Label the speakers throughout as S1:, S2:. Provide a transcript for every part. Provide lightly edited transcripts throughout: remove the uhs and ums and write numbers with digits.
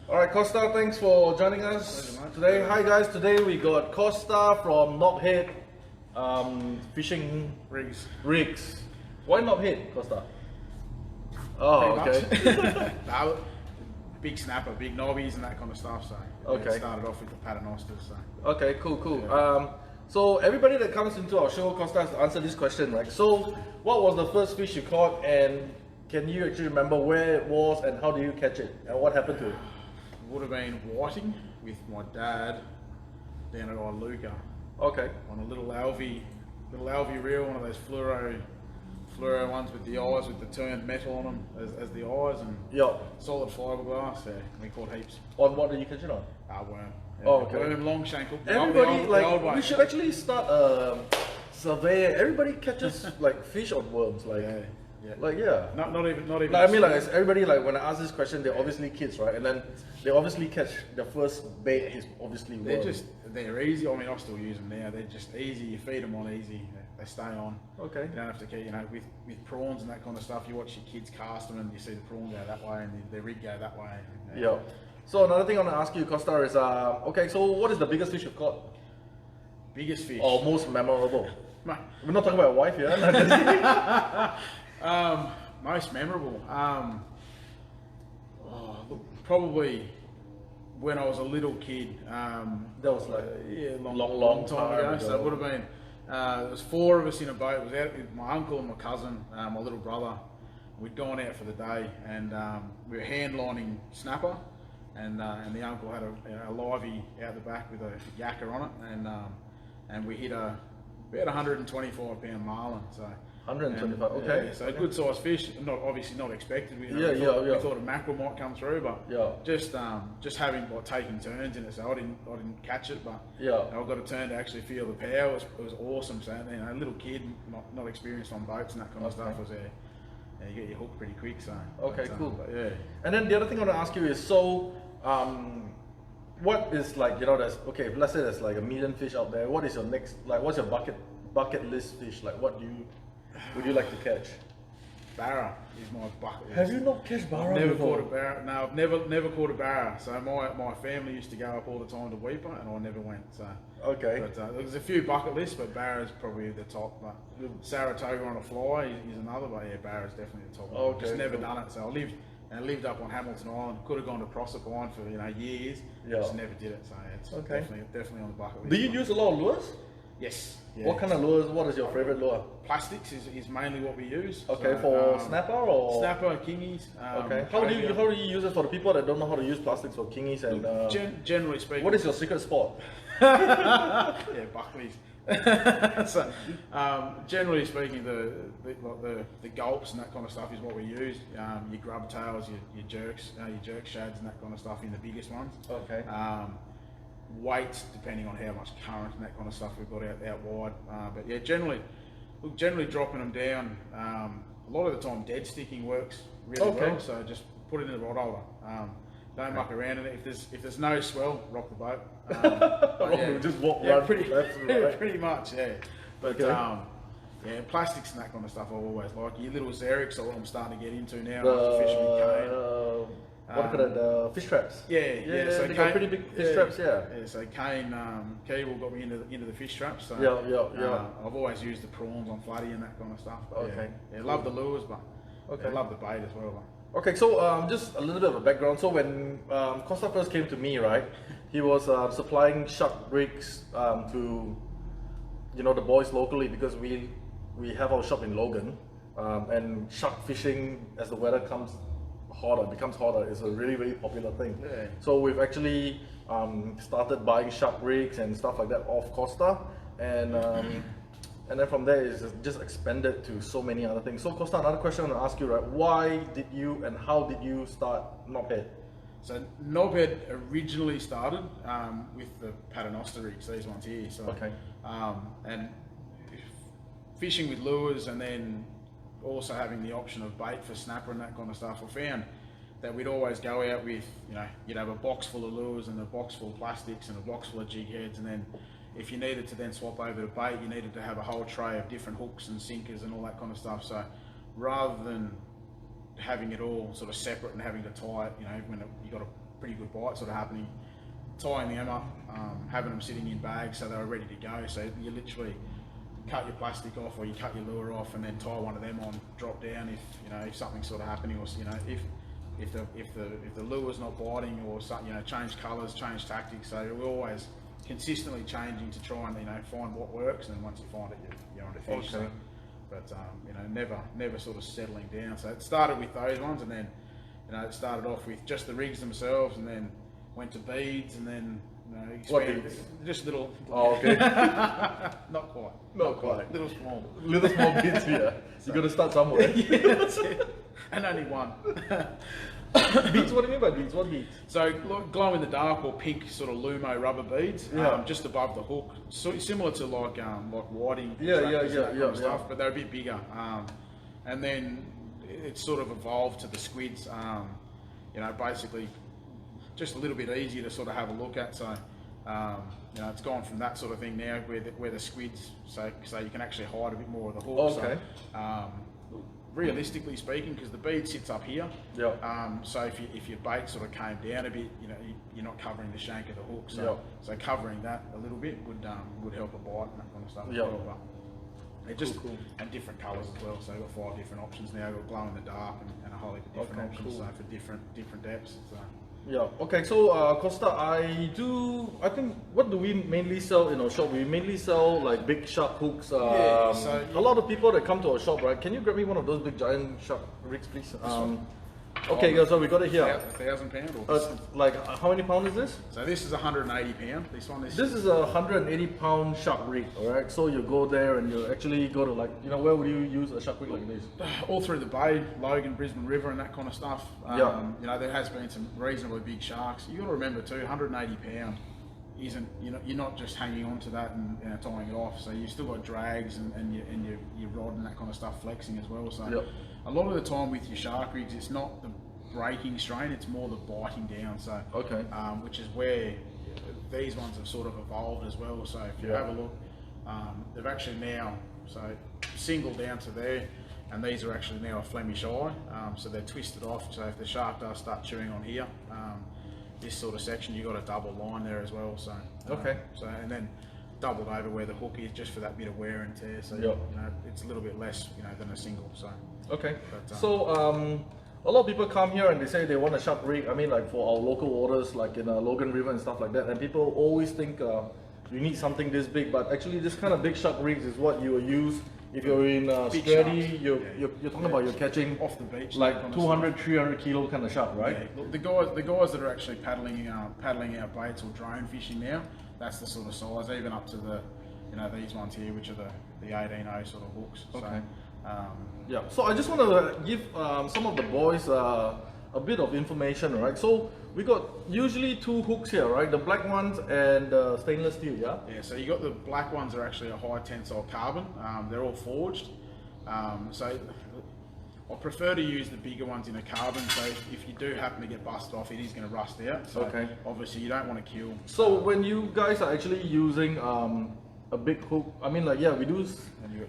S1: Alright, Kosta, thanks for joining us today. Hi guys, today we got Kosta from Nobhead fishing rigs. Why Nobhead, Kosta? Oh, okay.
S2: No, big snapper, big knobbies and that kind of stuff, so
S1: okay.
S2: It started off with the Paternoster, so.
S1: Okay, cool. Yeah. So everybody that comes into our show, Kosta has to answer this question, right? So what was the first fish you caught, and can you actually remember where it was and how did you catch it and what happened to it?
S2: Would have been whiting with my dad down at Iluka.
S1: Okay.
S2: On a little alvy reel, one of those fluoro ones with the eyes with the turned metal on them as the eyes, and solid fiberglass. Yeah, we caught heaps.
S1: On what did you catch it on?
S2: Worm. Yeah,
S1: oh, okay.
S2: Worm, long shankle.
S1: Everybody
S2: the old
S1: we should actually start a survey. Everybody catches like fish on worms, like. Yeah.
S2: Yeah.
S1: Like
S2: not even.
S1: Like, I mean, like everybody, like when I ask this question, they're obviously kids, right? And then they obviously catch the first bait is obviously worms.
S2: They're easy. I mean, I still use them now. They're just easy. You feed them on easy. They stay on.
S1: Okay.
S2: You don't have to keep, with prawns and that kind of stuff. You watch your kids cast them, and you see the prawn go that way, and the rig go that way.
S1: Yeah. So another thing I want to ask you, Kosta, is okay. So what is the biggest fish you've caught?
S2: Biggest fish.
S1: Or most memorable? We're not talking about a wife here.
S2: Most memorable. Look, probably when I was a little kid.
S1: That was like
S2: long time ago. So it would have been. There was 4 of us in a boat. It was out with my uncle and my cousin, my little brother. We'd gone out for the day, and we were hand lining snapper, and the uncle had a livey out the back with a yakka on it, and we hit about 125 pound marlin. So
S1: 125. Okay.
S2: Yeah, so a good sized fish. Obviously not expected. We thought a mackerel might come through, but just having taking turns in it. So I didn't catch it, but I got a turn to actually feel the power. It was awesome. So a little kid, not experienced on boats and that kind of stuff, was there. You get your hook pretty quick. So
S1: cool.
S2: Yeah.
S1: And then the other thing I want to ask you is what is there's let's say there's like 1 million fish out there. What is your next what's your bucket list fish? Like what would you like to catch?
S2: Barra is my bucket list.
S1: Have you not caught barra?
S2: Never caught a barra. No, I've never caught a barra. So my family used to go up all the time to Weeper, and I never went. So
S1: okay.
S2: But there's a few bucket lists, but barra's probably the top. But Saratoga on a fly is another. But yeah, barra's definitely the top.
S1: Okay.
S2: Just never done it. So I lived up on Hamilton Island. Could have gone to Proserpine for years. Just never did it. So it's definitely on the bucket list.
S1: Do you use a lot of lures?
S2: Yes. Yeah.
S1: What kind of lures? What is your favorite lure?
S2: Plastics is mainly what we use.
S1: Okay, so, for snapper or
S2: snapper, kingies.
S1: Okay. How do you use it for the people that don't know how to use plastics for kingies and?
S2: Generally speaking.
S1: What is your secret spot?
S2: Yeah, Buckley's. So, generally speaking, the gulps and that kind of stuff is what we use. Your grub tails, your jerks, your jerk shads and that kind of stuff in the biggest ones.
S1: Okay.
S2: Weights depending on how much current and that kind of stuff we've got out wide. But yeah, generally dropping them down. A lot of the time, dead sticking works really well. So just put it in a rod holder. Don't muck around in it. If there's no swell, rock the boat.
S1: Just walk
S2: run. Pretty much, yeah. But plastics and that kind of stuff I always like. Your little Xerics are what I'm starting to get into now. After fishing with cane.
S1: What do you call it? Fish traps.
S2: Yeah.
S1: So they got pretty big fish traps. Yeah.
S2: So cane cable got me into the fish traps. So I've always used the prawns on flatty and that kind of stuff. But
S1: okay.
S2: Yeah, love the lures, but I love the bait as well.
S1: Okay, so just a little bit of a background. So when Kosta first came to me, right, he was supplying shark rigs to the boys locally because we have our shop in Logan, and shark fishing as the weather becomes hotter is a really, really popular thing.
S2: Yeah.
S1: So we've actually started buying shark rigs and stuff like that off Kosta, and then from there it's just expanded to so many other things. So Kosta, another question I want to ask you, right? Why did you and how did you start Nobhead?
S2: So Nobhead originally started with the Paternoster rigs, these ones here. So
S1: okay.
S2: And fishing with lures, and then also having the option of bait for snapper and that kind of stuff. I found that we'd always go out with, you'd have a box full of lures and a box full of plastics and a box full of jig heads, and then if you needed to then swap over to bait, you needed to have a whole tray of different hooks and sinkers and all that kind of stuff. So rather than having it all sort of separate and having to tie it, you know, when you got a pretty good bite sort of happening, tying them up, having them sitting in bags so they were ready to go. So you literally cut your plastic off or you cut your lure off and then tie one of them on, drop down if, you know, if something's sort of happening, or, you know, if the lure's not biting, or something, you know, change colours, change tactics. So we're always consistently changing to try and, you know, find what works, and then once you find it, you're onto fish.
S1: Okay.
S2: So, but you know, never sort of settling down. So it started with those ones, and then, you know, it started off with just the rigs themselves, and then went to beads, and then, you know, expanded.
S1: What beads?
S2: Just little.
S1: Oh, okay.
S2: Not quite.
S1: Not quite.
S2: Little small.
S1: Little small beads here. You got to start somewhere.
S2: Yeah, that's it. And only one.
S1: Beads? What do you mean by beads? What beads?
S2: So glow in the dark or pink sort of Lumo rubber beads,
S1: Yeah.
S2: just above the hook, so similar to like whiting.
S1: Yeah,
S2: trackers, that kind of
S1: yeah.
S2: stuff, but they're a bit bigger. And then it sort of evolved to the squids. You know, basically just a little bit easier to sort of have a look at. So you know, it's gone from that sort of thing now where the squids, so you can actually hide a bit more of the hook.
S1: Okay.
S2: So, realistically speaking, because the bead sits up here, so if your bait sort of came down a bit, you know, you're not covering the shank of the hook, so covering that a little bit would help a bite and that kind of stuff as well. But it just
S1: cool.
S2: And different colours as well. So I've got 5 different options now. I've got glow in the dark and a whole heap of different options.
S1: Cool.
S2: So for different depths. So.
S1: Yeah. Okay. So Kosta, I think, what do we mainly sell in our shop? We mainly sell like big shark hooks.
S2: So
S1: a lot of people that come to our shop, right? Can you grab me one of those big giant shark rigs, please? Okay, guys. So we got it here.
S2: 1,000 pound. Or
S1: like how many pound is this?
S2: So this is 180 pound.
S1: This is a 180 pound shark rig. All right. So you go there and you actually go to, like, you know, where would you use a shark rig like this?
S2: All through the bay, Logan, Brisbane River, and that kind of stuff.
S1: Yeah.
S2: You know, there has been some reasonably big sharks. You got to remember too, 180 pound isn't, you know, you're not just hanging on to that and, you know, tying it off. So you've still got drags and your rod and that kind of stuff flexing as well. So a lot of the time with your shark rigs, it's not the breaking strain, it's more the biting down. So which is where these ones have sort of evolved as well. So if you have a look, they've actually now single down to there, and these are actually now a Flemish eye. So they're twisted off. So if the shark does start chewing on here, this sort of section, you've got a double line there as well. So so and then doubled over where the hook is, just for that bit of wear and tear. So you know, it's a little bit less, you know, than a single. So
S1: but, a lot of people come here and they say they want a shark rig. I mean, like for our local orders, like in Logan River and stuff like that. And people always think you need something this big, but actually this kind of big shark rigs is what you will use if you're in Straddie. You're talking about you're catching
S2: off the beach,
S1: like 200, 300 kilo kind of shark, right?
S2: Yeah. Look, the guys that are actually paddling our baits or drone fishing now, that's the sort of size, even up to the, you know, these ones here, which are the 18-0 sort of hooks.
S1: Okay.
S2: So,
S1: so I just want to give some of the boys a bit of information, right? So we got usually 2 hooks here, right? The black ones and stainless steel, yeah?
S2: Yeah, so you got the black ones are actually a high tensile carbon. They're all forged. So I prefer to use the bigger ones in a carbon, so if you do happen to get busted off, it is going to rust out. So obviously you don't want to kill.
S1: So when you guys are actually using a big hook, I mean, like, yeah, we do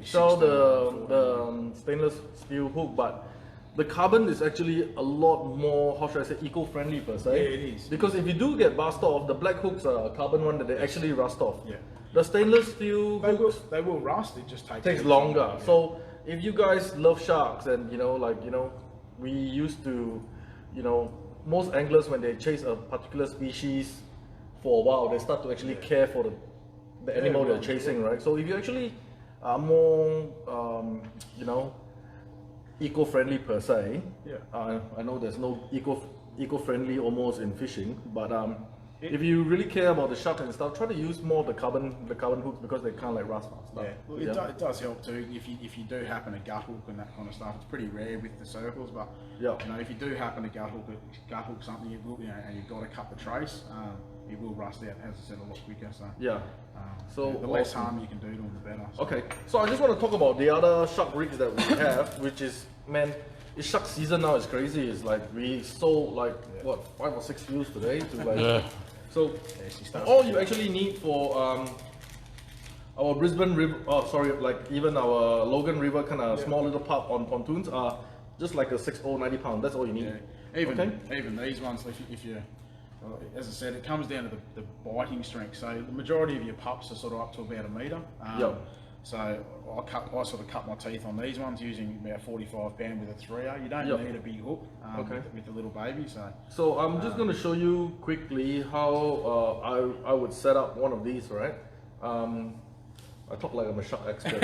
S1: sell the stainless steel hook, but the carbon is actually a lot more, how should I say, eco-friendly per se.
S2: Yeah, it is.
S1: Because if you do get busted off, the black hooks are a carbon one that they actually rust off.
S2: Yeah.
S1: The stainless steel hooks,
S2: they will rust, it just takes
S1: longer. Yeah. So if you guys love sharks, and, you know, like, you know, we used to, you know, most anglers, when they chase a particular species for a while, they start to actually care for the animal they're chasing, right? So if you actually are more, you know, eco-friendly per se, I know there's no eco-friendly almost in fishing, but if you really care about the shark and stuff, try to use more of the carbon hooks, because they kind of like rust stuff.
S2: Yeah, well, it does help too if you do happen to gut hook and that kind of stuff. It's pretty rare with the circles, but you know, if you do happen to gut hook something, it will, you know, and you've got to cut the trace, it will rust out, as I said, a lot quicker. So so the less harm you can do to them, the better. So.
S1: Okay, so I just want to talk about the other shark rigs that we have, which is, man, it's shark season now. It's crazy. It's like we sold like what, 5 or 6 views today to like. So all you actually need for our Brisbane River, like even our Logan River kind of small little pub on pontoons are just like a 60, 90 pound. That's all you need.
S2: Yeah. Even these ones, if you, as I said, it comes down to the biting strength. So the majority of your pups are sort of up to about 1 metre. So I sort of cut my teeth on these ones using about 45 pound with a 3/0. You don't need a big hook with the little baby.
S1: So I'm just going to show you quickly how I would set up one of these, right? I talk like I'm a shark expert.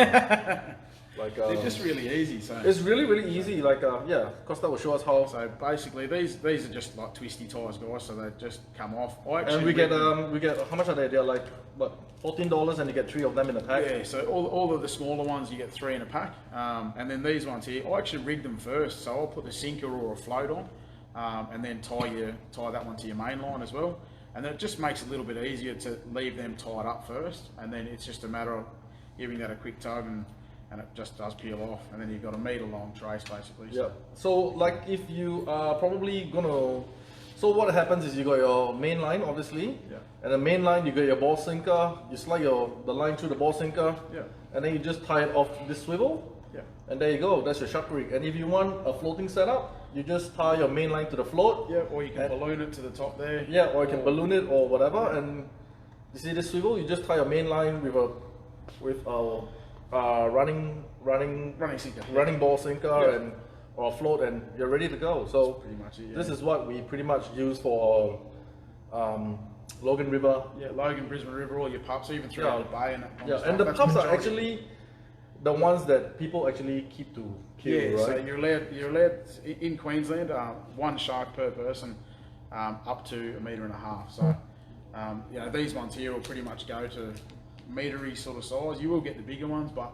S1: Like
S2: they're just really easy. So
S1: it's really easy. Like yeah, Kosta will show us how.
S2: So basically, these are just like twisty ties, guys. So they just come off.
S1: And we get how much are they? They're like what, $14, and you get 3 of them in a pack.
S2: Yeah. So all of the smaller ones you get 3 in a pack, and then these ones here, I actually rig them first. So I'll put the sinker or a float on, and then tie that one to your main line as well. And then it just makes it a little bit easier to leave them tied up first, and then it's just a matter of giving that a quick tug and it just does peel off, and then you've got a metre long trace basically.
S1: Yeah. So like if you are probably gonna, so what happens is you got your main line obviously, and the main line you got your ball sinker, you slide the line through the ball sinker, and then you just tie it off this swivel, and there you go, that's your shark rig. And if you want a floating setup, you just tie your main line to the float.
S2: Or you can balloon it to the top there.
S1: Or you can balloon it or whatever, and you see this swivel, you just tie your main line with our running ball sinker or float, and you're ready to go. So
S2: pretty much it,
S1: this is what we pretty much use for Logan River.
S2: Logan, Brisbane River, all your pups, even throughout the bay and that kind of stuff.
S1: And the pups are actually the ones that people actually keep to kill, right?
S2: So you're allowed in Queensland 1 shark per person, up to 1.5 metres. So these ones here will pretty much go to metre-y sort of size. You will get the bigger ones, but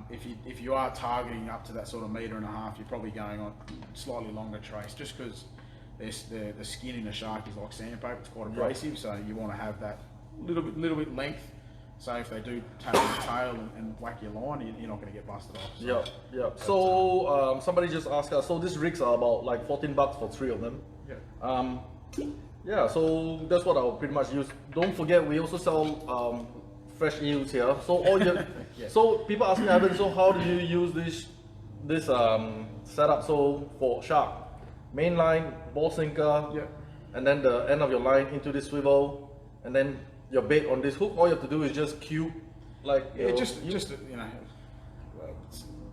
S2: if you are targeting up to that sort of 1.5 metres, you're probably going on slightly longer trace, just because the skin in a shark is like sandpaper. It's quite abrasive, so you want to have that little bit length. So if they do tap the tail and whack your line, you're not going to get busted off.
S1: So somebody just asked us. So these rigs are about like $14 for 3 of them. So that's what I'll pretty much use. Don't forget, we also sell fresh eels here. So all your so people ask me, Evan, so how do you use this setup? So for shark, main line, ball sinker, and then the end of your line into this swivel, and then your bait on this hook. All you have to do is just cube, like
S2: just it's about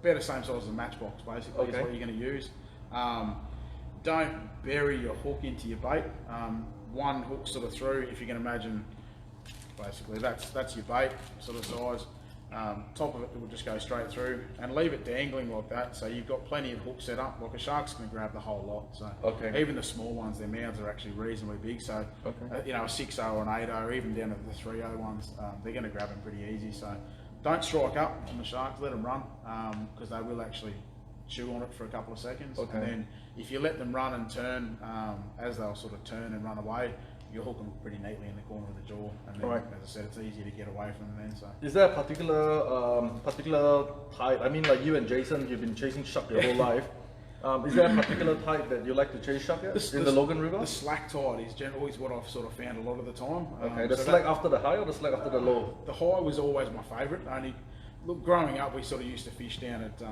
S2: the same size as a matchbox basically. Is what you're going to use. Don't bury your hook into your bait. One hook sort of through, if you can imagine, basically that's your bait sort of size. Top of it will just go straight through, and leave it dangling like that, so you've got plenty of hooks set up. Like a shark's going to grab the whole lot, so even the small ones, their mouths are actually reasonably big, so a 6/0 or an 8/0, or even down to the 3/0 ones, they're going to grab them pretty easy. So don't strike up on the sharks, let them run, because they will actually chew on it for a couple of seconds, and then if you let them run and turn, as they'll sort of turn and run away, you'll hook them pretty neatly in the corner of the jaw, and then, as I said, it's easier to get away from them then. So
S1: is there a particular type? I mean, like you and Jason, you've been chasing shark your whole life. Is there a particular type that you like to chase shark in the Logan River?
S2: The slack tide is always what I've sort of found a lot of the time.
S1: The slack after the high or the slack after the low?
S2: The high was always my favourite. Look, growing up, we sort of used to fish down at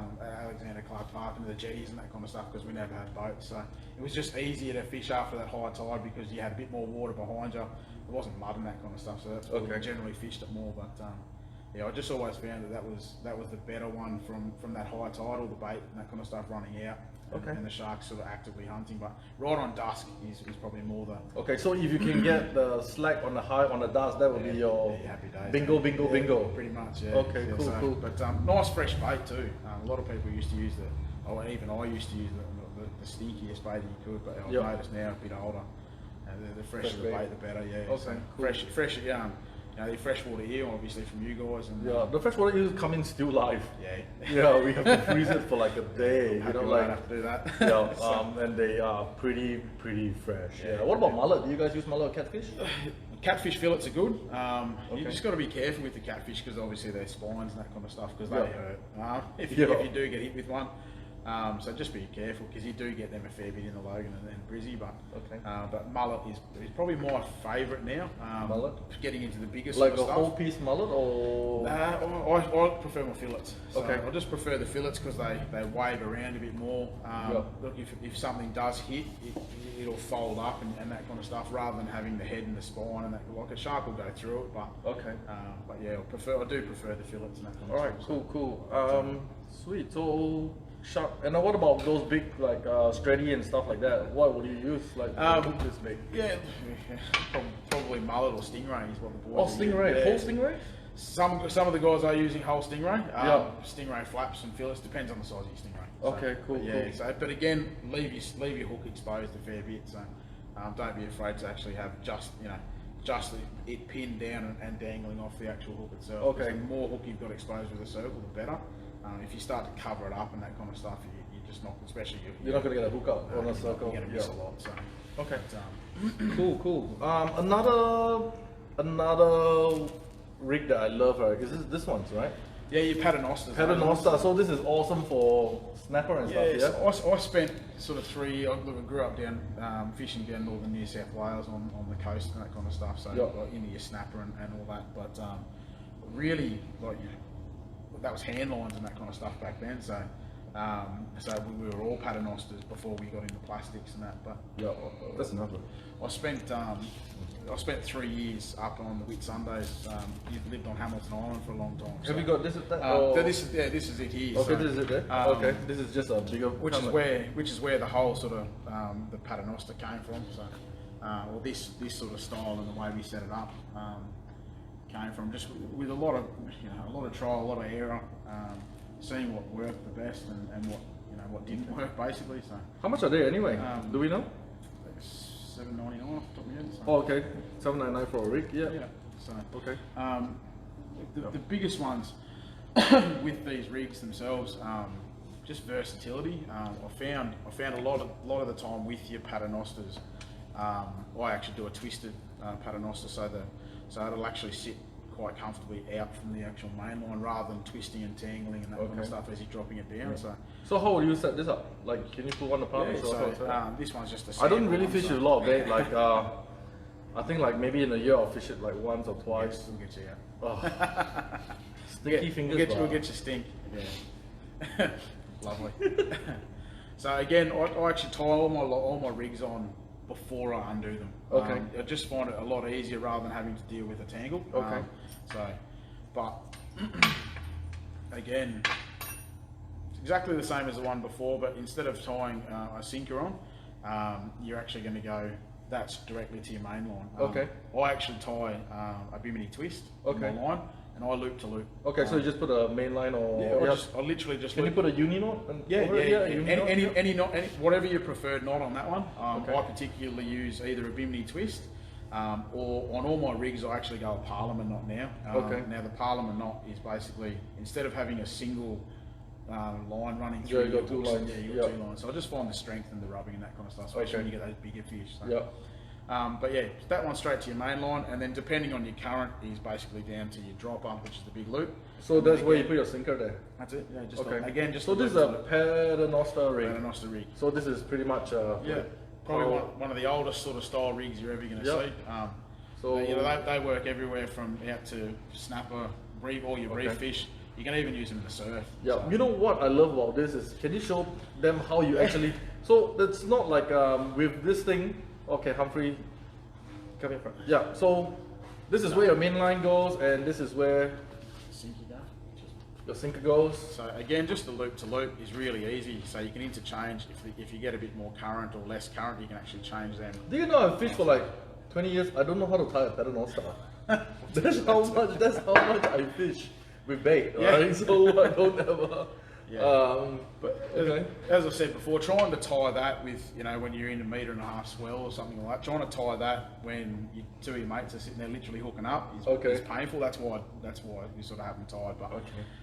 S2: Alexander Clark Park and the jetties and that kind of stuff, because we never had boats. So it was just easier to fish after that high tide because you had a bit more water behind you. There wasn't mud and that kind of stuff, so that's why we generally fished it more. But I just always found that was the better one from that high tide, all the bait and that kind of stuff running out. And the sharks sort of actively hunting, but right on dusk is probably more the...
S1: so if you can get the slack on the high on the dusk, that would be your
S2: happy days.
S1: Bingo.
S2: Pretty much,
S1: cool.
S2: But nice fresh bait too. A lot of people used to use even I used to use the stinkiest bait you could, but I've noticed now a bit older, the fresher the bait, the better. Fresh, the freshwater eel, obviously, from you guys. And,
S1: the freshwater eel come in still live. We have to freeze it for like a day.
S2: Have to do that.
S1: And they are pretty fresh. What about mullet? Do you guys use mullet or catfish?
S2: Catfish fillets are good. You just got to be careful with the catfish, because obviously their spines and that kind of stuff, because they hurt. If you do get hit with one. So just be careful because you do get them a fair bit in the Logan and Brizzy, but mullet is probably my favourite now.
S1: Mullet?
S2: Getting into the biggest
S1: Like
S2: sort of
S1: a whole piece mullet or?
S2: I prefer my fillets. So
S1: Okay.
S2: I just prefer the fillets because they wave around a bit more. Look, if something does hit, it'll fold up and that kind of stuff rather than having the head and the spine and that. Like a shark will go through it, but yeah, I do prefer the fillets and that kind of stuff.
S1: Alright, cool. Sweet. So shark. And what about those big like Stretty and stuff like that? What would you use like to cook this big?
S2: Yeah, probably mullet or stingray is what the boys.
S1: Oh, stingray, whole stingray.
S2: Some of the guys are using whole stingray. Stingray flaps and fillets depends on the size of your stingray. So,
S1: Okay, cool.
S2: Yeah. So, but again, leave your hook exposed a fair bit. So don't be afraid to actually have just it pinned down and dangling off the actual hook itself.
S1: Okay.
S2: The more hook you've got exposed with a circle, the better. If you start to cover it up and that kind of stuff, you're just not, especially
S1: you're not going to get a hook up on a circle.
S2: You're going to miss a lot. So.
S1: Okay.
S2: But,
S1: Cool. Another rig that I love, right? Is this one's right?
S2: Yeah, your Paternoster.
S1: Paternoster. So this is awesome for snapper and stuff. Yeah.
S2: So I spent sort of I grew up down fishing down northern New South Wales on the coast and that kind of stuff. So like into your snapper and all that. But really, like that was hand lines and that kind of stuff back then. So we were all Paternosters before we got into plastics and that. But
S1: that's enough.
S2: I spent 3 years up on the Whitsundays. You've lived on Hamilton Island for a long time.
S1: Have you got this?
S2: This is it here.
S1: Okay, this is it there. Okay, this is just a bigger.
S2: Which is where the whole sort of the Paternoster came from. So, or this sort of style and the way we set it up came from just with a lot of trial, a lot of error, seeing what worked the best and what didn't work basically. So
S1: how much are they anyway? Do we know?
S2: $7.99 off the top of my head. So.
S1: Oh, okay, $7.99 for a rig. Yeah.
S2: So
S1: okay.
S2: The biggest ones with these rigs themselves, just versatility. I found a lot of the time with your Paternosters, I actually do a twisted Paternoster, so it'll actually sit quite comfortably out from the actual main line rather than twisting and tangling and that kind of stuff as you're dropping it down.
S1: So how will you set this up? Like, can you put one apart?
S2: This one's just
S1: I don't really fish with a lot of bait. Like, I think like maybe in a year I'll fish it like once or twice.
S2: Yes, we'll get you out.
S1: Oh. Stinky fingers.
S2: We'll get you stink. Yeah. Lovely. So again, I actually tie all my rigs on before I undo them.
S1: Okay.
S2: I just find it a lot easier rather than having to deal with a tangle.
S1: Okay.
S2: But again, it's exactly the same as the one before, but instead of tying a sinker on, you're actually going to go. That's directly to your main line.
S1: Okay.
S2: I actually tie a bimini twist on my line, and I loop to loop.
S1: Okay, so you just put a main line or
S2: I literally just.
S1: Can you put a uni knot?
S2: Any knot, whatever your preferred knot on that one. I particularly use either a bimini twist, or on all my rigs I actually go a Parliament knot now. Now the Parliament knot is basically instead of having a single line running through,
S1: you got two lines.
S2: You got two lines. So I just find the strength and the rubbing and that kind of stuff, especially when you get those bigger fish. So. But yeah, that one straight to your main line, and then depending on your current is basically down to your dropper, which is the big loop.
S1: So that's where you put your sinker there?
S2: That's it, yeah. Just
S1: so this is a Paternoster rig.
S2: Paternoster rig.
S1: So this is pretty much
S2: probably one of the oldest sort of style rigs you're ever going to see. So they work everywhere from out to snapper, all your reef fish. You can even use them in the surf. Yeah,
S1: so. You know what I love about this is, can you show them how you actually, so it's not like with this thing, okay, Humphrey, come in front. Yeah, so this is where your main line goes, and this is where your sinker goes.
S2: So again, just the loop to loop is really easy. So you can interchange, if you get a bit more current or less current, you can actually change them.
S1: Do you know I've fished for like 20 years? I don't know how to tie a Paternoster. That's how much I fish with bait, right? So I don't ever.
S2: But as I said before, trying to tie that with, when you're in 1.5 meter swell or something like that, trying to tie that when two of your mates are sitting there literally hooking up is painful. That's why we sort of have them tied.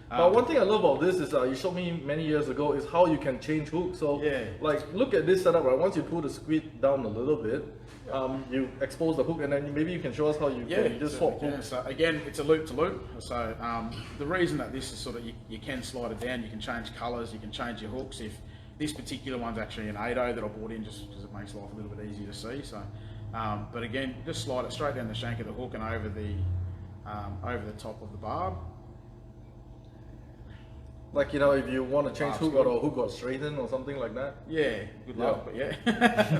S2: But
S1: one thing I love about this is you showed me many years ago is how you can change hooks. So like look at this setup, right? Once you pull the squid down a little bit, you expose the hook, and then maybe you can show us how you can just swap hooks.
S2: So again, it's a loop to loop. So the reason that this is sort of you can slide it down, you can change colours, you can change your hooks. This particular one's actually an 8.0 that I bought in just because it makes life a little bit easier to see. So, but again, just slide it straight down the shank of the hook and over the top of the barb.
S1: Like, you know, if you want to change hook out or hook got straightened or something like that.
S2: Yeah, good luck, but yeah.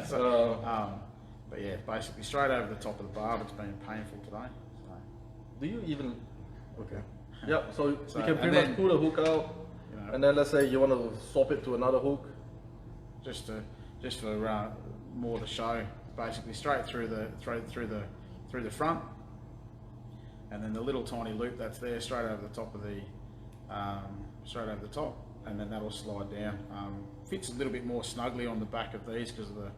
S2: So, but yeah, basically straight over the top of the barb. It's been painful today. So.
S1: Do you even? Okay. Yeah. So you can pretty much pull the hook out, you know, and then let's say you want to swap it to another hook. Just for more to show. Basically straight through the front, and then the little tiny loop that's there straight over the top of the and then that'll slide down. Fits a little bit more snugly on the back of these because of the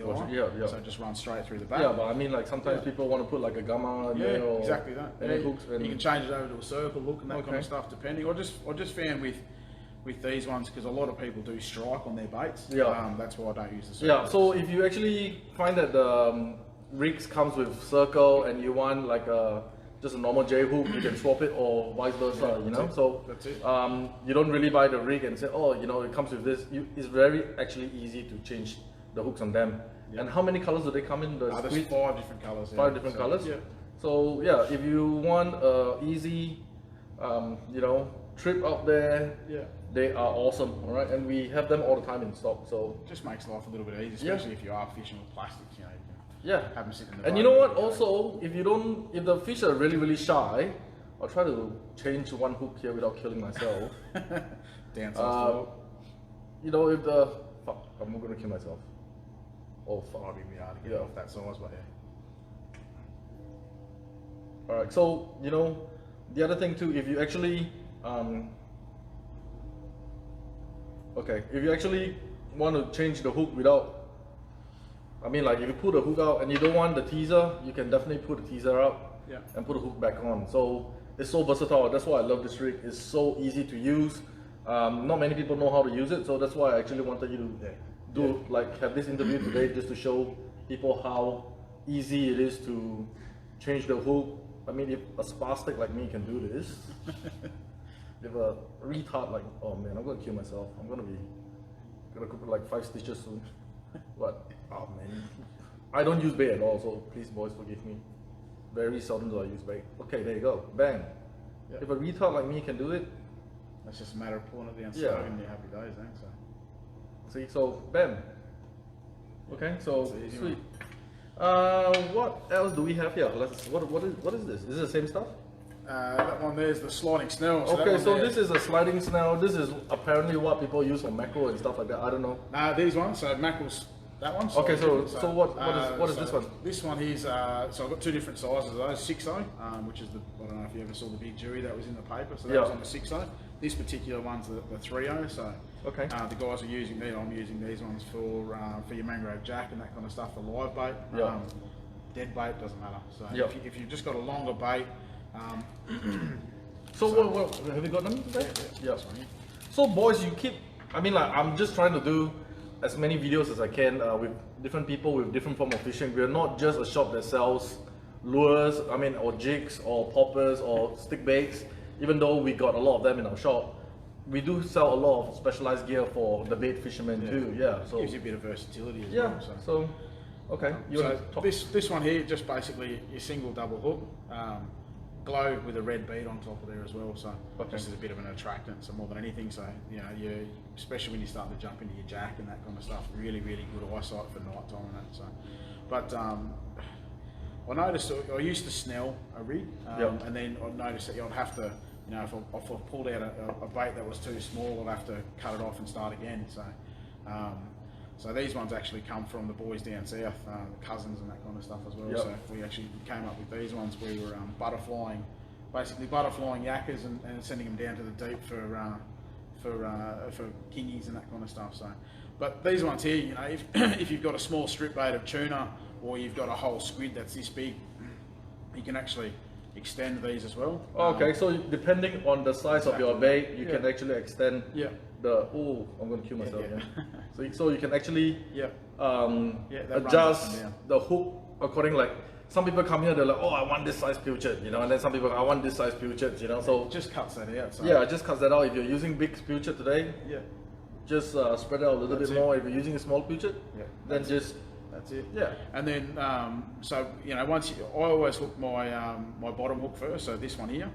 S1: eye. Yeah. So it just runs straight through the back. Yeah, but I mean, like sometimes people want to put like a gamma in there or
S2: exactly that. Hooks you can change it over to a circle hook and that kind of stuff depending. I just found with these ones, because a lot of people do strike on their baits. Yeah. That's why I don't use the circle. Yeah. So if you actually find that the rigs comes with circle and you want like just a normal J hook, you can swap it or vice versa, you know. So that's it. You don't really buy the rig and say, oh, you know, it comes with this. It's very actually easy to change the hooks on them. Yeah. And how many colors do they come in? There's 5 different colors.
S1: 5 different colors. Yeah. So yeah, if you want easy, you know, trip out there, they are awesome. All right, and we have them all the time in stock. So
S2: just makes life a little bit easier, especially if you are fishing with plastics. You know. Have them sit in the
S1: and you know what? Also, if the fish are really shy, I'll try to change one hook here without killing myself. You know, if the fuck, I'm not gonna kill myself. Oh fuck,
S2: might be hard to get off that size, but
S1: All right, so you know, the other thing too, if you actually, if you actually want to change the hook without. I mean, like if you pull the hook out and you don't want the teaser, you can definitely put the teaser out and put the hook back on. So it's so versatile. That's why I love this rig. It's so easy to use. Not many people know how to use it, so that's why I actually wanted you to have this interview today just to show people how easy it is to change the hook. I mean, if a spastic like me can do this, if a retard like, oh man, I'm gonna kill myself. I'm gonna put like 5 stitches soon. What? Oh man, I don't use bait at all, so please boys forgive me. Very seldom do I use bait. Okay, there you go, bang. If a retard like me can do it,
S2: it's just a matter of pulling it down slow and you're happy days, So.
S1: See, so bam. Okay, so sweet. What else do we have here? What is this? Is it the same stuff?
S2: That one there is the sliding snail.
S1: So this is a sliding snail. This is apparently what people use for mackerel and stuff like that. I don't know.
S2: These ones, so mackerel's that one.
S1: Okay, so what is this one?
S2: This one is so I've got 2 different sizes. Those 6.0, which is I don't know if you ever saw the big jury that was in the paper. So that was on the 6.0. This particular one's the 3.0. So the guys are using these. I'm using these ones for your mangrove jack and that kind of stuff for live bait. Dead bait doesn't matter. So if you've just got a longer bait.
S1: So what have you got them today? Yeah. So boys, I'm just trying to do as many videos as I can with different people with different form of fishing. We're not just a shop that sells lures, or jigs or poppers or stick baits, even though we got a lot of them in our shop. We do sell a lot of specialized gear for the bait fishermen too. So
S2: it gives you a bit of versatility as well.
S1: So okay.
S2: This one here, just basically your single double hook. Glow with a red bead on top of there as well, so just as a bit of an attractant, so more than anything. So you especially when you start to jump into your jack and that kind of stuff, really good eyesight for night time and that. So, but I noticed I used to snell a rig, and then I noticed that I'd have to, if I pulled out a bait that was too small, I'd have to cut it off and start again. So. So these ones actually come from the boys down south, cousins and that kind of stuff as well. So we actually came up with these ones. We were butterflying yakkers and sending them down to the deep for kingies and that kind of stuff. So, but these ones here, if you've got a small strip bait of tuna or you've got a whole squid that's this big, you can actually extend these as well.
S1: Okay, so depending on the size of your bait, you can actually extend I'm going to kill myself. So you can actually adjust the hook according, like some people come here, they're like, oh, I want this size pilchard, and then some people, I want this size pilchard, so
S2: it just cuts that out. So.
S1: Yeah, it just cuts that out. If you're using big pilchard today, just spread it out a little bit more. If you're using a small puget, then just
S2: that's it.
S1: Yeah.
S2: And then so you know, I always hook my my bottom hook first, so this one here,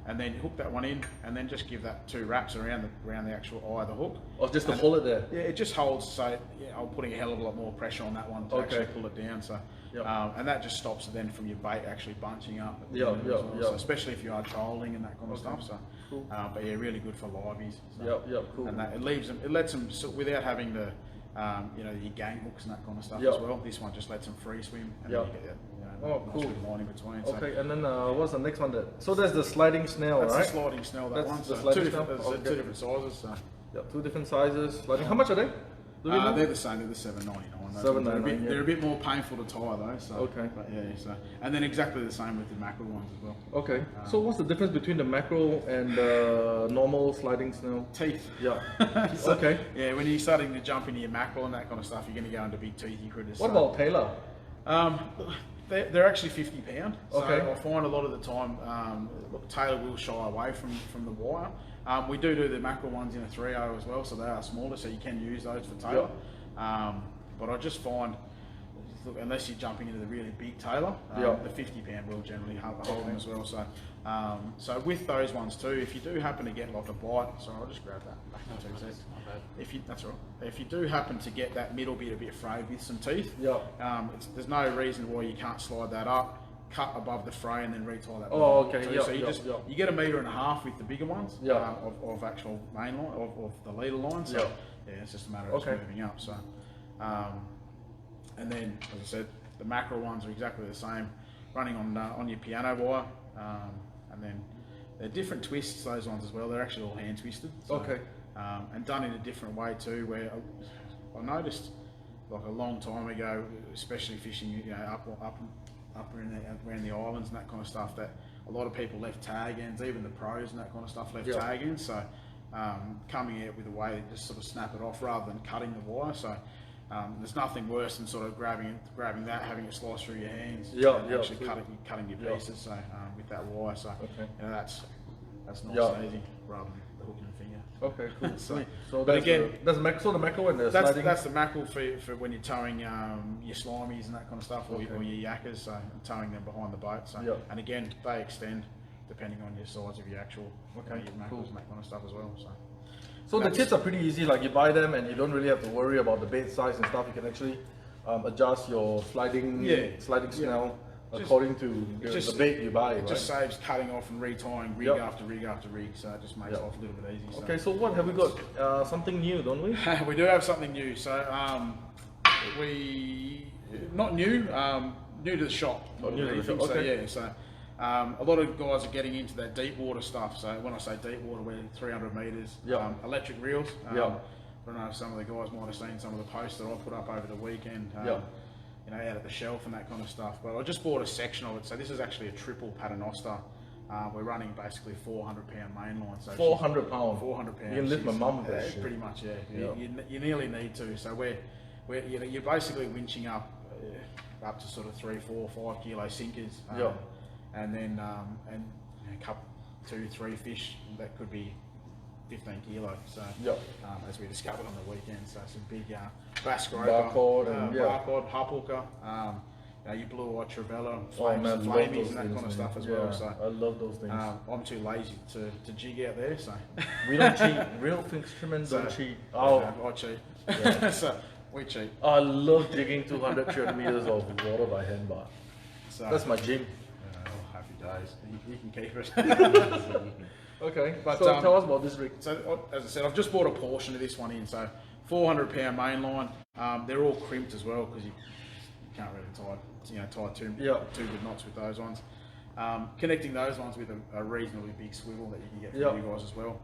S2: and then hook that one in, and then just give that 2 wraps around the actual eye of the hook.
S1: Or just to pull it there.
S2: Yeah, it just holds. So I'm putting a hell of a lot more pressure on that one to actually pull it down. So and that just stops it then from your bait actually bunching up. So especially if you are trolling and that kind of stuff. So, but yeah, really good for liveys. So.
S1: Cool.
S2: And that it lets them without having to. You know, your gang hooks and that kind of stuff as well. This one just lets them free swim, and then you get nice good line in between.
S1: Okay, so. And then what's the next one? So there's the sliding snail,
S2: that's
S1: right?
S2: That's the sliding snail. That one.
S1: So
S2: two different sizes. So.
S1: Yeah, 2 different sizes. Sliding. How much are they?
S2: They're the same. They're the $7.99.
S1: $7.99.
S2: They're a bit more painful to tie though. So.
S1: Okay.
S2: But yeah. So and then exactly the same with the mackerel ones as well.
S1: Okay. So what's the difference between the mackerel and the normal sliding snail?
S2: Teeth.
S1: Yeah.
S2: So,
S1: okay.
S2: Yeah, when you're starting to jump into your mackerel and that kind of stuff, you're going to go into big teethy critters.
S1: What about tailor?
S2: They're actually £50. So
S1: okay.
S2: I find a lot of the time, look, tailor will shy away from the wire. We do the mackerel ones in a 3/0 as well, so they are smaller, so you can use those for tailor. But I just find, look, unless you're jumping into the really big tailor, the £50 will generally hold them as well. So, so with those ones too, if you do happen to get like a bite, sorry, I'll just grab that. That's right. If you do happen to get that middle bit a bit frayed with some teeth, there's no reason why you can't slide that up, cut above the fray, and then retie that. So you get 1.5 meters with the bigger ones of actual main line of the leader line. So yeah, it's just a matter of moving up. So. And then, as I said, the mackerel ones are exactly the same, running on your piano wire, and then they're different twists. Those ones as well. They're actually all hand twisted. So, and done in a different way too. Where I noticed, like a long time ago, especially fishing, up around the islands and that kind of stuff, that a lot of people left tag ends, even the pros and that kind of stuff left tag ends. So coming out with a way to just sort of snap it off rather than cutting the wire. So. There's nothing worse than sort of grabbing that, having it slice through your hands, and actually cutting your pieces. So with that wire, so that's nice and easy rather than the hook and the finger.
S1: Okay, cool. So
S2: but again,
S1: that's the mackerel and the
S2: sliding. That's the mackerel for when you're towing your slimies and that kind of stuff, or your yakkers, so towing them behind the boat. So and again, they extend depending on your size of your actual your mackerels and that kind of stuff as well.
S1: So the kits are pretty easy, like you buy them and you don't really have to worry about the bait size and stuff. You can actually adjust your sliding snail according to the bait you buy.
S2: It just saves cutting off and retying rig after rig after rig, so it just makes life a little bit easy.
S1: Okay, so what have we got? Something new, don't we?
S2: We do have something new. So not new, new to the shop.
S1: New to the shop. Okay.
S2: So a lot of guys are getting into that deep water stuff. So when I say deep water, we're 300 meters. Electric reels. I don't know if some of the guys might have seen some of the posts that I put up over the weekend. Out at the shelf and that kind of stuff. But I just bought a section of it. So this is actually a triple Paternoster. We're running basically 400-pound main line. So
S1: 400 pounds.
S2: 400 pounds.
S1: You can lift my mum with that.
S2: Pretty much, You nearly need to. So you're basically winching up to sort of 3, 4, 5 kilo sinkers. And then a couple, 2, 3 fish that could be 15 kilos. So as we discovered on the weekend, so some big bass groper, barcode, hop hooker, your blue eye trevella, flamies and that kind of stuff as well. So
S1: I love those things.
S2: I'm too lazy to jig out there, so
S1: we don't cheat. Real fishermen don't cheat.
S2: I cheat. So we cheat.
S1: I love jigging 200, 300 meters of water by hand bar. So that's my gym.
S2: Happy days. You can keep it.
S1: Okay, but so tell us about this rig.
S2: So as I said, I've just bought a portion of this one in. So 400-pound main line. They're all crimped as well because you can't really tie two good knots with those ones. Connecting those ones with a reasonably big swivel that you can get for you guys as well.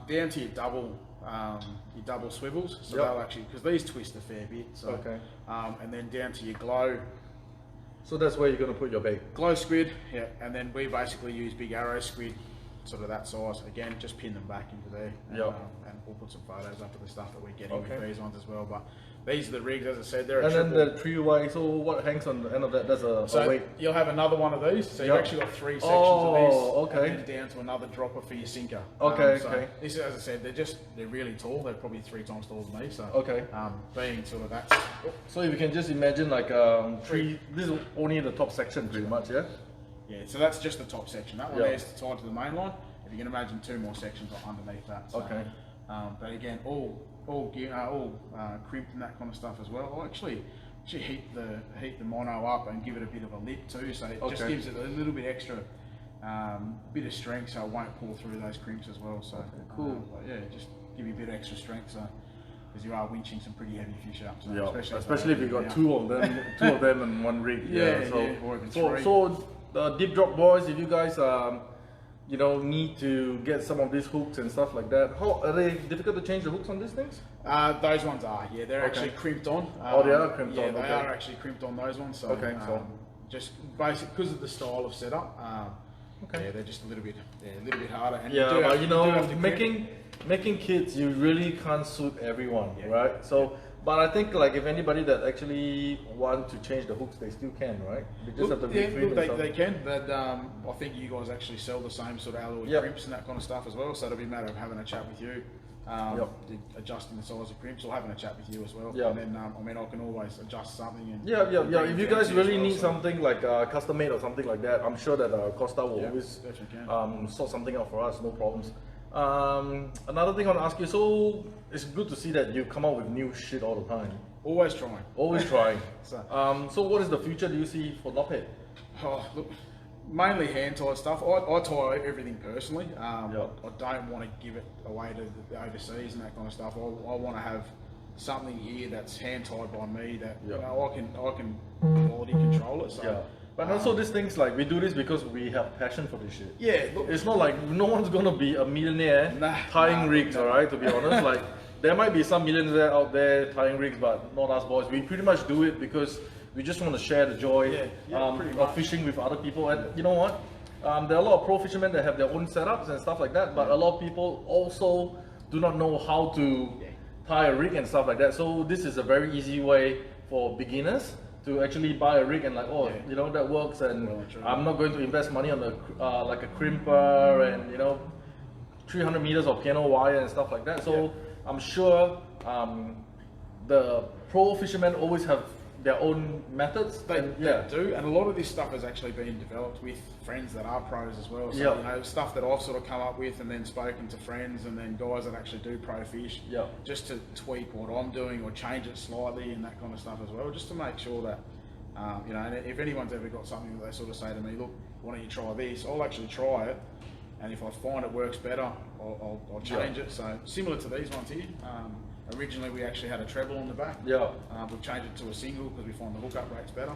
S2: Down to your double swivels. So they'll actually, because these twist a fair bit. So, and then down to your glow.
S1: So that's where you're going to put your bait.
S2: Glow squid, and then we basically use big arrow squid sort of that size, again, just pin them back into there. And we'll put some photos up of the stuff that we're getting with these ones as well. But these are the rigs, as I said, they're a triple.
S1: Then the three-way, so what hangs on the end of that? There's a weight.
S2: You'll have another one of these. So you've actually got 3 sections of these. And then down to another dropper for your sinker. This is, as I said, they're really tall. They're probably 3 times taller than me. So being sort of that.
S1: So you can just imagine like this is only the top section pretty much, yeah?
S2: Yeah, so that's just the top section. That one is tied to the main line. If you can imagine 2 more sections underneath that. So, but again, all crimped and that kind of stuff as well. I'll actually heat the mono up and give it a bit of a lip too, so it just gives it a little bit extra bit of strength, so it won't pull through those crimps as well. So
S1: cool.
S2: Just give you a bit of extra strength, so because you are winching some pretty heavy fish up. So
S1: especially if you've got 2 of them in one rig. So the deep drop boys, if you guys need to get some of these hooks and stuff like that, how are they difficult to change the hooks on these things?
S2: Those ones are, they're actually crimped on.
S1: They are crimped on.
S2: They are actually crimped on, those ones. So, just basically because of the style of setup. They're just a little bit harder. And making kits, you really can't suit everyone, right? So. But I think like if anybody that actually want to change the hooks, they still can, right? They just have to they can, but I think you guys actually sell the same sort of alloy crimps and that kind of stuff as well. So it'll be a matter of having a chat with you, adjusting the size of crimps, or having a chat with you as well. And then I can always adjust something. And
S1: If you guys really need something like custom made or something like that, I'm sure that Kosta will always sort something out for us, no problems. Another thing I want to ask you, so it's good to see that you come up with new shit all the time.
S2: Always trying.
S1: Always trying. So what is the future do you see for Nobhead?
S2: Look, mainly hand-tied stuff. I tie everything personally. I don't want to give it away to the overseas and that kind of stuff. I want to have something here that's hand-tied by me that I can quality control it. So.
S1: But also these things, like we do this because we have passion for this shit.
S2: Look,
S1: it's not like no one's gonna be a millionaire tying rigs, alright, to be honest. Like there might be some millionaires out there tying rigs, but not us boys. We pretty much do it because we just want to share the joy of fishing with other people. And you know what? There are a lot of pro fishermen that have their own setups and stuff like that, but a lot of people also do not know how to tie a rig and stuff like that. So this is a very easy way for beginners to actually buy a rig and like, that works, and I'm not going to invest money on like a crimper and 300 meters of piano wire and stuff like that. So I'm sure the pro fishermen always have their own methods.
S2: They do, and a lot of this stuff has actually been developed with friends that are pros as well. So stuff that I've sort of come up with and then spoken to friends and then guys that actually do pro fish, just to tweak what I'm doing or change it slightly and that kind of stuff as well, just to make sure that and if anyone's ever got something that they sort of say to me, look, why don't you try this? I'll actually try it, and if I find it works better, I'll change it. So similar to these ones here. Originally, we actually had a treble on the back. We've changed it to a single because we find the hookup rate's better.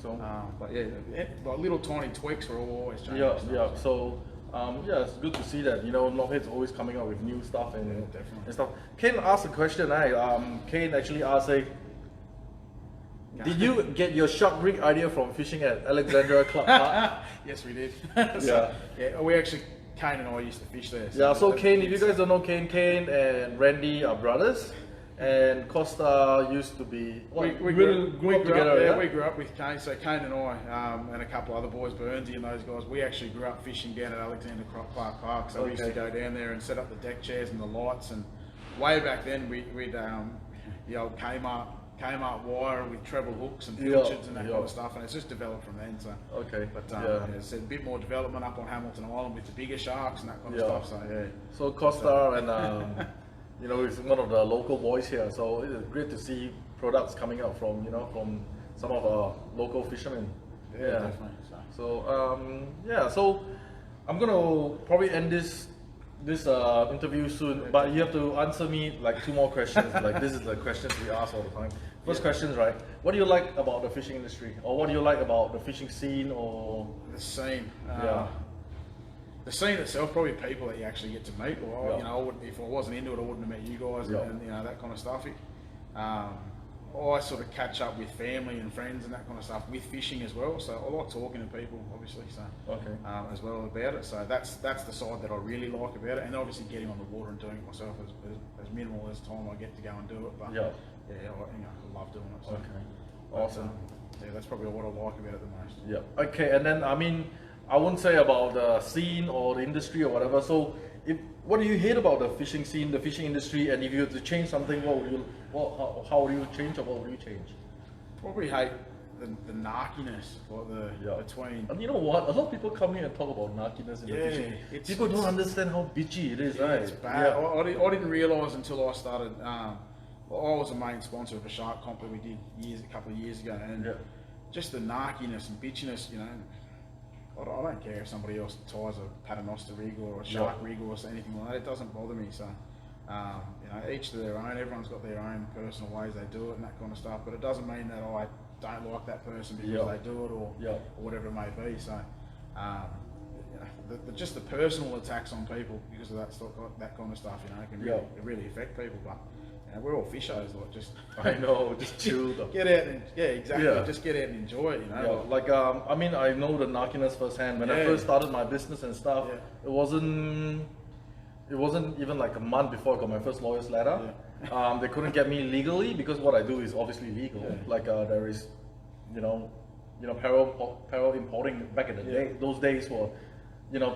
S2: So, like little tiny tweaks are always changing.
S1: So, it's good to see that Nobhead's always coming up with new stuff and stuff. Kane asked a question. Kane actually asked, did you get your shark rig idea from fishing at Alexandra Club Park?
S2: Yes, we did. We actually. Kane and I used to fish there.
S1: So Kane, if you guys don't know Kane and Randy are brothers, and Kosta used to be.
S2: We grew up together. We grew up with Kane. So Kane and I, and a couple other boys, Burnsy and those guys, we actually grew up fishing down at Alexander Park. So we used to go down there and set up the deck chairs and the lights. And way back then, we'd the old Kmart wire with treble hooks and pilchards and that kind of stuff, and it's just developed from then. So it's a bit more development up on Hamilton Island with the bigger sharks and that kind of stuff.
S1: So Kosta and he's one of the local boys here. So it's great to see products coming out from from some of our local fishermen.
S2: Definitely.
S1: So I'm gonna probably end this interview soon, but you have to answer me like 2 more questions. Like this is the questions we ask all the time. First questions, right? What do you like about the fishing industry, or what do you like about the fishing scene, or
S2: the scene? The scene itself, probably people that you actually get to meet. Or if I wasn't into it, I wouldn't have met you guys and that kind of stuff. I sort of catch up with family and friends and that kind of stuff with fishing as well. So I like talking to people, obviously, so as well about it. So that's the side that I really like about it, and obviously getting on the water and doing it myself as minimal as time I get to go and do it. But I love doing it. So.
S1: Awesome.
S2: That's probably what I like about it the most.
S1: Yeah. Okay, and then I mean, I wouldn't say about the scene or the industry or whatever. So, what do you hate about the fishing scene, the fishing industry, and if you had to change something, how would you change, or what would you change?
S2: Probably hate the narkiness, like between.
S1: And you know what? A lot of people come here and talk about narkiness in the fishing. People don't understand how bitchy it is, right?
S2: It's bad. I didn't realise until I started. I was a main sponsor of a shark comp that we did a couple of years ago, and just the narkiness and bitchiness, you know. I don't care if somebody else ties a Paternoster rig or a shark rig or anything like that. It doesn't bother me. So, each to their own. Everyone's got their own personal ways they do it and that kind of stuff. But it doesn't mean that I don't like that person because they do it or whatever it may be. So, just the personal attacks on people because of that kind of stuff, you know, can really affect people. But we're all fishers, like just
S1: I know, just chill.
S2: Get out and just get out and enjoy it, you know.
S1: I mean, I know the narkiness firsthand. When I first started my business and stuff, it wasn't even like a month before I got my first lawyer's letter. They couldn't get me legally because what I do is obviously legal. Like there is, apparel importing back in the day. Those days were,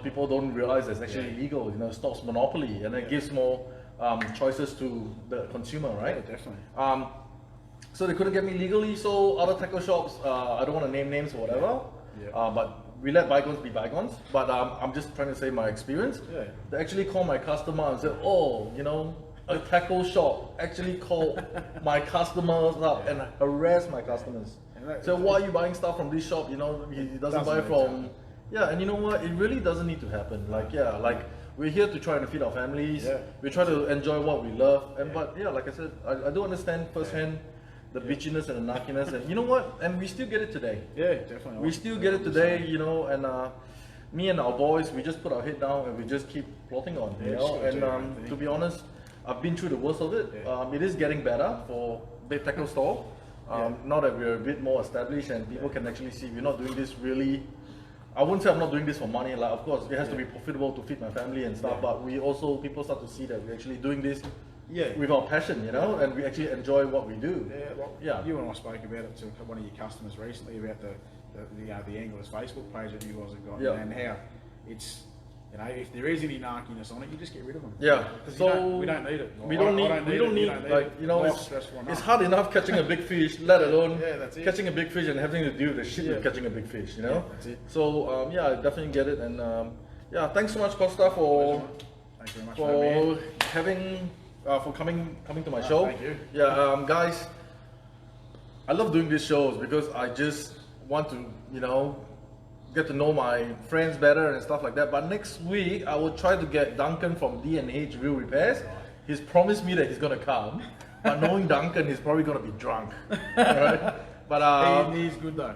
S1: people don't realize it's actually legal. It stops monopoly and it gives more choices to the consumer, right?
S2: Yeah, definitely.
S1: So they couldn't get me legally. So other tackle shops, I don't want to name names or whatever, but we let bygones be bygones. But I'm just trying to say my experience. They actually called my customer and said, a tackle shop actually called my customers up and harassed my customers. So why are you buying stuff from this shop? He doesn't buy from. And you know what? It really doesn't need to happen. We're here to try and feed our families. We try to enjoy what we love. But like I said, I do understand firsthand the bitchiness and the narkiness. And you know what? And we still get it today.
S2: Yeah, definitely.
S1: We still get it today, and me and our boys, we just put our head down and we just keep plotting on, And to be honest, I've been through the worst of it. It is getting better for bait tackle store. Now that we're a bit more established and people can actually see we're not doing this really. I wouldn't say I'm not doing this for money. Like, of course, it has to be profitable to feed my family and stuff. But we also, people start to see that we're actually doing this with our passion, and we actually enjoy what we do.
S2: You and I spoke about it to one of your customers recently about the Anglers Facebook page that you guys have got, and how it's. If there is any narkiness on it, you just get rid of them.
S1: So
S2: we don't need it.
S1: We don't need it's hard enough catching a big fish, let alone catching a big fish and having to deal with the shit with catching a big fish.
S2: That's it.
S1: So I definitely get it, and thanks so much, Kosta, for coming to my show.
S2: Thank you.
S1: Guys, I love doing these shows because I just want to get to know my friends better and stuff like that. But next week I will try to get Duncan from D&H Real Repairs. He's promised me that he's gonna come, but knowing Duncan, he's probably gonna be drunk. Alright? But
S2: he's good though.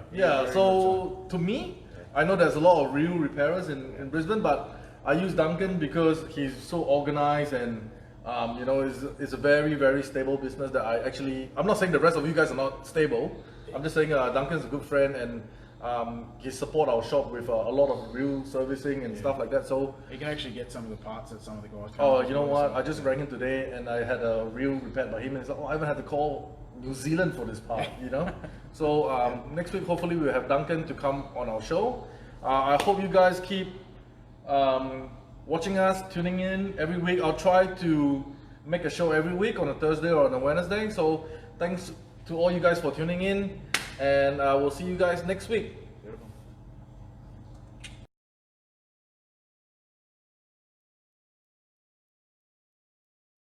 S1: So to me, I know there's a lot of real repairers in Brisbane, but I use Duncan because he's so organized and it's a very, very stable business that I'm not saying the rest of you guys are not stable. I'm just saying Duncan's a good friend and he support our shop with a lot of real servicing and stuff like that. So
S2: you can actually get some of the parts that some of the guys.
S1: You know what? I just rang him today and I had a reel repaired by him, and he's like, I haven't had to call New Zealand for this part, So next week, hopefully, we'll have Duncan to come on our show. I hope you guys keep watching us, tuning in every week. I'll try to make a show every week on a Thursday or on a Wednesday. So thanks to all you guys for tuning in. And we'll see you guys next week.